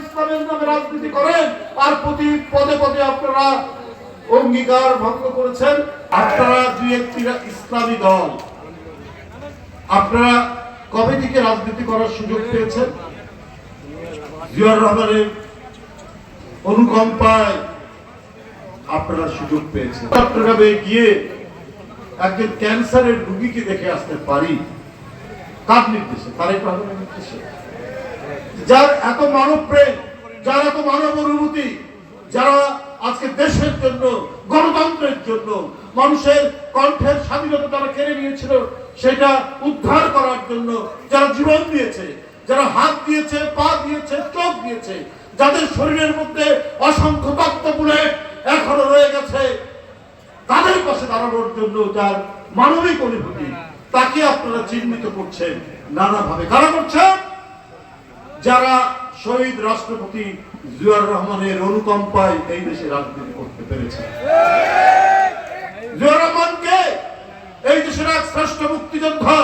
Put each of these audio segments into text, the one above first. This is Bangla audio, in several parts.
ইসলামের নামে রাজনীতি করেন আর প্রতি পদে পদে আপনারা অঙ্গীকার ভঙ্গ করেছেন। আপনারা দুই একটি ইসলামী দল, আপনারা কবে থেকে রাজনীতি করার সুযোগ পেয়েছেন? জিয়াউর রহমানের অনুকম্পায় আপনারা সুযোগ পেয়েছেন। চট্টগ্রামে গিয়ে একজন ক্যান্সারের রোগীকে দেখে আসতে পারি কার নির্দেশে? তারেক রহমানের নির্দেশে। যার এত মানব প্রেম, যার এত মানব অনুভূতি, যারা আজকে দেশের জন্য, গণতন্ত্রের জন্য, মানুষের কণ্ঠের স্বাধীনতা যারা কেড়ে নিয়েছিল সেটা উদ্ধার করার জন্য যারা জীবন দিয়েছে, যারা হাত দিয়েছে, পা দিয়েছে, চোখ দিয়েছে, যাদের শরীরের মধ্যে অসংখ্য রক্ত বুলেট এখনো রয়ে গেছে, তাদের পাশে দাঁড়ানোর জন্য যার মানবিক অনুভূতি, তাকে আপনারা চিহ্নিত করছেন নানাভাবে। কারা করছেন? যারা শহীদ রাষ্ট্রপতি জিয়াউর রহমানের অনুকম্পায় এই দেশে রাজনীতি করতে পেরেছে। জিয়াউর রহমানকে এই দেশের এক শ্রেষ্ঠ মুক্তিযোদ্ধা,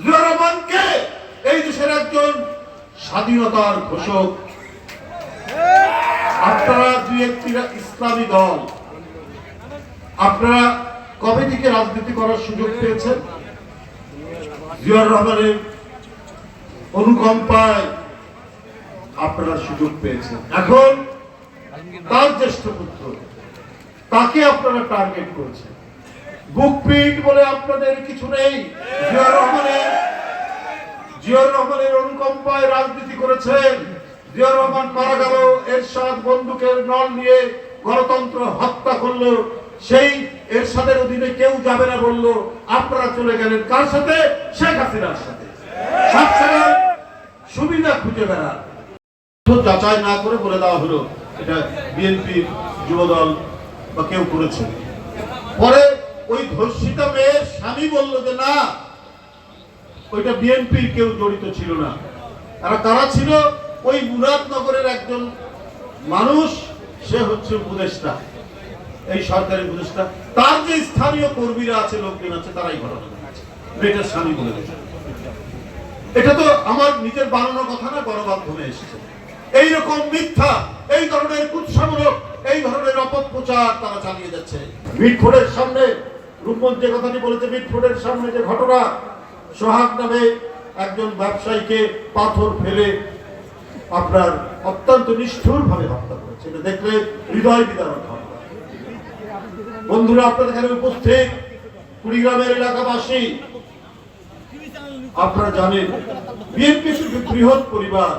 জিয়াউর রহমানকে এই দেশের একজন স্বাধীনতার ঘোষক। আপনারা দুই একটি ইসলামী দল, আপনারা কবে থেকে রাজনীতি করার সুযোগ পেয়েছেন? জিয়াউর রহমানের অনুকম্পায় আপনারা সুযোগ পেয়েছেন। এখন তার জ্যেষ্ঠ পুত্র, তাকে আপনারা টার্গেট করেছেন। বুকপিট বলে আপনাদের কিছু নেই। জিয়াউর রহমানের অনুকম্পায় রাজনীতি করেছেন। জিয়াউর রহমান মারা গেল, এরশাদ বন্দুকের নল নিয়ে গণতন্ত্র হত্যা করলো, সেই এরশাদের অধীনে কেউ যাবে না বললো, আপনারা চলে গেলেন কার সাথে? শেখ হাসিনার সাথে। সবসময় সুবিধা খুঁজে বেড়ান। যাচাই না করে বলে দেওয়া হলো এটা বিএনপি যুবদল বা কেউ করেছে। পরে ওই ধর্ষিতা মেয়ের স্বামী বলল যে না, ওইটা বিএনপির কেউ জড়িত ছিল না। তারা কারা ছিল? ওই মুরাদনগরের একজন মানুষ, সে হচ্ছে উপদেষ্টা, এই সরকারি উপদেষ্টা। তার যে স্থানীয় কর্মীরা আছে, লোকজন আছে, তারাই ঘটনা করেছে। মেয়েটার স্বামী বলে দিয়েছে। এটা তো আমার নিজের বানানো কথা না, গণমাধ্যমে এসেছে। এইরকম মিথ্যা, এই ধরনের কুৎসামূলক, এই ধরনের অপপ্রচার তারা চালিয়ে যাচ্ছে। মিটফোর্ডের সামনে রূপমন যে কথাটি বলেছে, মিটফোর্ডের সামনে যে ঘটনা, সোহাগ নামে একজন ব্যবসায়ীকে পাথর ফেলে আপনার অত্যন্ত নিষ্ঠুর ভাবে হত্যা করেছে। এটা দেখলে হৃদয় বিদারক হবে। বন্ধুরা, আপনাদের এখানে উপস্থিত কুড়িগ্রামের এলাকাবাসী, আপনারা জানেন বিএনপি শুধু বৃহৎ পরিবার,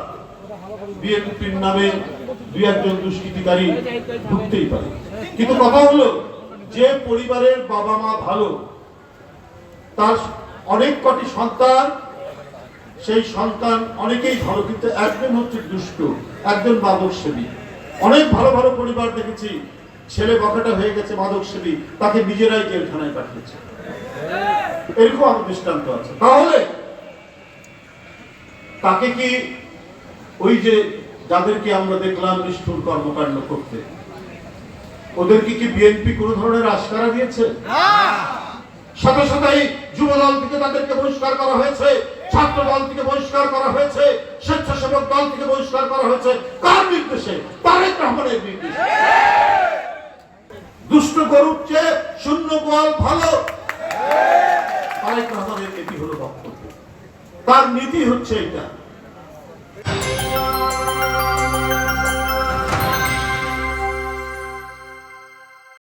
বিএনপির নামে দুই একজন দুষ্কৃতিকারী ঢুকতেই পারে। কিন্তু কথা হলো, যে পরিবারের বাবা মা ভালো, তার অনেক কটি সন্তান, সেই সন্তান অনেকেই ভালো, কিন্তু একজন হচ্ছে দুষ্ট, একজন মাদক সেবী। অনেক ভালো ভালো পরিবার দেখেছি, ছেলে বখাটা হয়ে গেছে মাদক সেবী, তাকে নিজেরাই জেলখানায় পাঠিয়েছে। এরকম আমার দৃষ্টান্ত আছে। তাহলে তাকে কি ওই যে যাদেরকে আমরা দেখলাম নিষ্ঠুর কর্মকাণ্ড করতে, ওদেরকে কি বিএনপি কোন ধরনের আশকারা দিয়েছে? সাথে সাথেই যুব দল থেকে তাদেরকে বহিষ্কার করা হয়েছে, ছাত্র দল থেকে বহিষ্কার করা হয়েছে, স্বেচ্ছাসেবক দল থেকে বহিষ্কার করা হয়েছে। কার নির্দেশে? তারেক রহমানের নির্দেশে। দুষ্ট গরুর চেয়ে শূন্য গোয়াল ভালো, তারেক রহমানের এটি হলো বক্তব্য। তার নীতি হচ্ছে এটা।